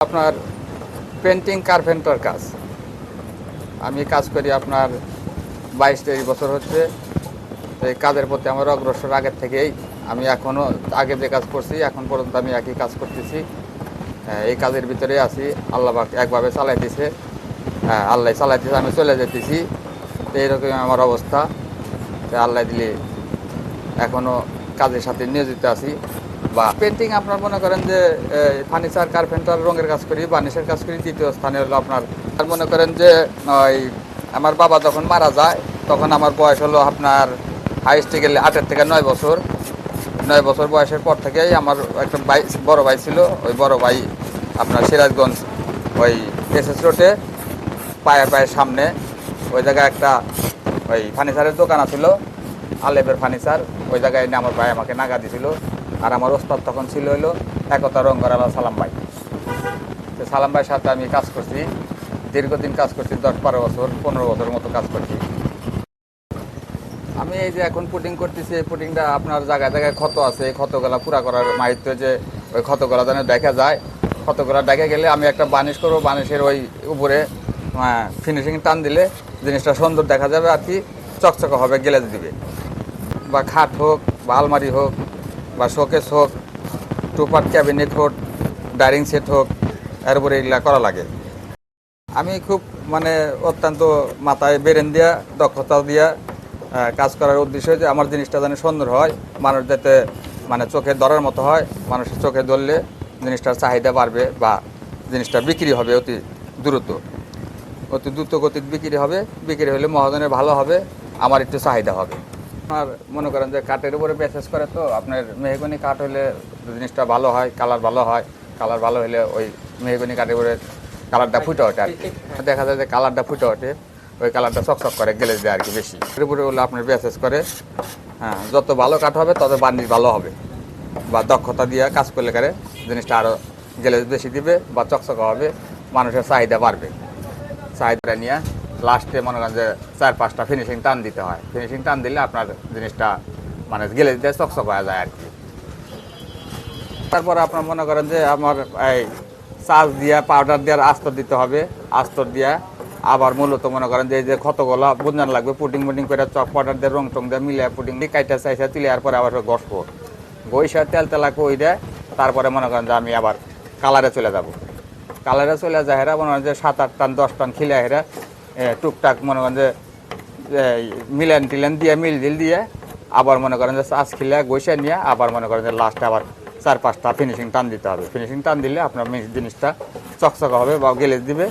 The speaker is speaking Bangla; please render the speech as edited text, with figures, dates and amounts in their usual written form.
আপনার পেন্টিং কার্পেন্টার কাজ আমি কাজ করি আপনার 22-23 বছর হচ্ছে। তো এই কাজের প্রতি আমার অগ্রসর আগের থেকেই। আমি এখনও আগে যে কাজ করছি এখন পর্যন্ত আমি একই কাজ করতেছি। এই কাজের ভিতরে আছি। আল্লাহ একভাবে চালাইতেছে, আল্লাহ চালাইতেছে, আমি চলে যেতেছি। তো এইরকমই আমার অবস্থা। তো আল্লাহ দিলে এখনও কাজের সাথে নিয়োজিত আছি। বা পেন্টিং আপনার মনে করেন যে ফার্নিচার কার্পেন্টার রঙের কাজ করি, বার্নিশের কাজ করি। দ্বিতীয় স্থানে হলো আপনার মনে করেন যে ওই আমার বাবা যখন মারা যায় তখন আমার বয়স হলো আপনার হাইস্টে গেলে 8 থেকে 9 বছর। 9 বছর বয়সের পর থেকেই আমার একটা বড় ভাই ছিল। ওই বড় ভাই আপনার সিরাজগঞ্জ ওই এসএস রোডে পায়ের সামনে ওই জায়গায় একটা ওই ফার্নিচারের দোকান ছিল, আলেবের ফার্নিচার। ওই জায়গায় এনে আমার ভাই আমাকে নাগা দিছিল। আর আমার ওস্তাদ তখন ছিল হলো একতা রঙ্গরালা সালাম ভাই। তো সালাম ভাইয়ের সাথে আমি কাজ করছি, দীর্ঘদিন কাজ করছি, 10-12 বছর 15 বছরের মতো কাজ করছি। আমি এই যে এখন পুটিং করতেছি, এই পুটিংটা আপনার জায়গায় জায়গায় ক্ষত আছে। এই ক্ষতগুলা পুরা করার মাহিত্য যে ওই ক্ষতগুলা যেন দেখা যায়। ক্ষতগুলা দেখা গেলে আমি একটা বার্নিশ করবো, বার্নিশের ওই উপরে ফিনিশিং টান দিলে জিনিসটা সুন্দর দেখা যাবে আর কি, চকচকে হবে, গ্লেজ দিবে। বা খাট হোক বা আলমারি হোক বা শোকেস হোক, টুপার ক্যাবিনেট হোক, ডাইনিং সেট হোক, এর উপরে এগুলা করা লাগে। আমি খুব মানে অত্যন্ত মাথায় বেরেন দিয়া দক্ষতা দিয়া কাজ করার উদ্দেশ্য যে আমার জিনিসটা যেন সুন্দর হয়, মানুষ যাতে মানে চোখে ধরার মতো হয়। মানুষের চোখে ধরলে জিনিসটার চাহিদা বাড়বে বা জিনিসটা বিক্রি হবে অতি দ্রুত গতিতে বিক্রি হবে। বিক্রি হলে মহাজনের ভালো হবে, আমার একটু চাহিদা হবে। আর মনে করেন যে কাঠের উপরে বেসেস করে, তো আপনার মেহগনি কাঠ হলে জিনিসটা ভালো হয়, কালার ভালো হয়। কালার ভালো হলে ওই মেহগনি কাঠের উপরে কালারটা ফুটে ওঠে আর কি। দেখা যায় যে কালারটা ফুটে ওঠে, ওই কালারটা চকচক করে, গ্লেজ দেয় আর কি বেশি। এর উপরে হলে আপনার বেসেস করে। যত ভালো কাঠ হবে তত বার্নিশ ভালো হবে, বা দক্ষতা দিয়ে কাজ করলে করে জিনিসটা আরও গ্লেজ বেশি দিবে বা চকচকা হবে, মানুষের চাহিদা বাড়বে। চাহিদাটা নিয়ে লাস্টে মনে করেন যে 4-5টা ফিনিশিং টান দিতে হয়। ফিনিশিং টান দিলে আপনার জিনিসটা মানে গ্লেজ দিয়ে চকচক হয়ে যায় আর কি। তারপর আপনার মনে করেন যে আমার এই চাষ দিয়া পাউডার দেওয়ার আস্তর দিতে হবে। আস্তর দিয়া আবার মূলত মনে করেন যে এই যে ক্ষতগুলা বুঝান লাগবে, পুটিং করে চক পাউডার দিয়ে রং টং দিয়ে মিলে পুটিং দিয়ে কাইটা চাইসা তুলে পরে আবার ঘষবো, গইসা তেল কই দেয়। তারপরে মনে করেন যে আমি আবার কালারে চলে যাব। কালারে চলে যায় হেরা মনে করেন যে 7-8 টান 10 টান খিলে হেরা টুকটাক মনে করেন যে মিলেন টিলেন দিয়ে মিল দিয়ে আবার মনে করেন যে চাষ খিলে গইসা নিয়ে আবার মনে করেন যে লাস্টে আবার 4-5টা ফিনিশিং টান দিতে হবে। ফিনিশিং টান দিলে আপনার জিনিসটা চকচকা হবে বা গ্লেজ দিবে।